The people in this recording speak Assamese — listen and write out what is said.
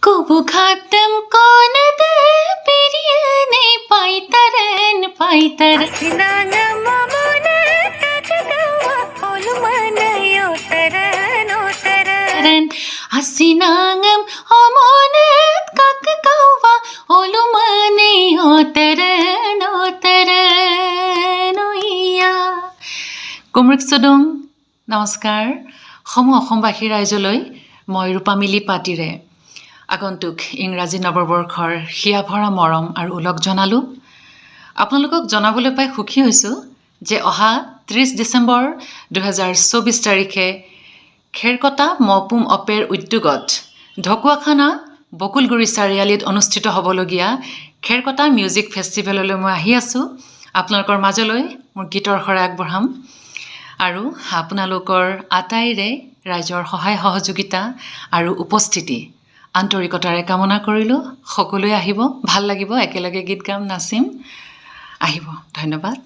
Kubu khatam konad piriyane paitaran paitaran Asinanga mamona takagawa olumanayo taran otaran asinangam omonat kakakawa olumane otaran otaran oiya Kumrik Sodong নমস্কাৰ অসমবাসী ৰাইজলৈ মই ৰূপামিলি পাতিৰে আগন্তুক ইংৰাজী নৱবৰ্ষৰ হিয়াভৰা মৰম আৰু উলগ জনালোঁ আপোনালোকক জনাবলৈ পাই সুখী হৈছোঁ যে অহা 30 ডিচেম্বৰ 2024 তাৰিখে খেৰকটা মপুম অপেৰ উদ্যোগত ঢকুৱাখানা বকুলগুৰি চাৰিআলিত অনুষ্ঠিত হ'বলগীয়া খেৰকটা মিউজিক ফেষ্টিভেললৈ মই আহি আছোঁ আপোনালোকৰ মাজলৈ মোৰ গীতৰ শৰাই আগবঢ়াম আৰু আপোনালোকৰ আটাইৰে ৰাইজৰ সহায় সহযোগিতা আৰু উপস্থিতি আন্তৰিকতাৰে কামনা কৰিলোঁ সকলোৱে আহিব ভাল লাগিব একেলগে গীত গাম নাচিম আহিব ধন্যবাদ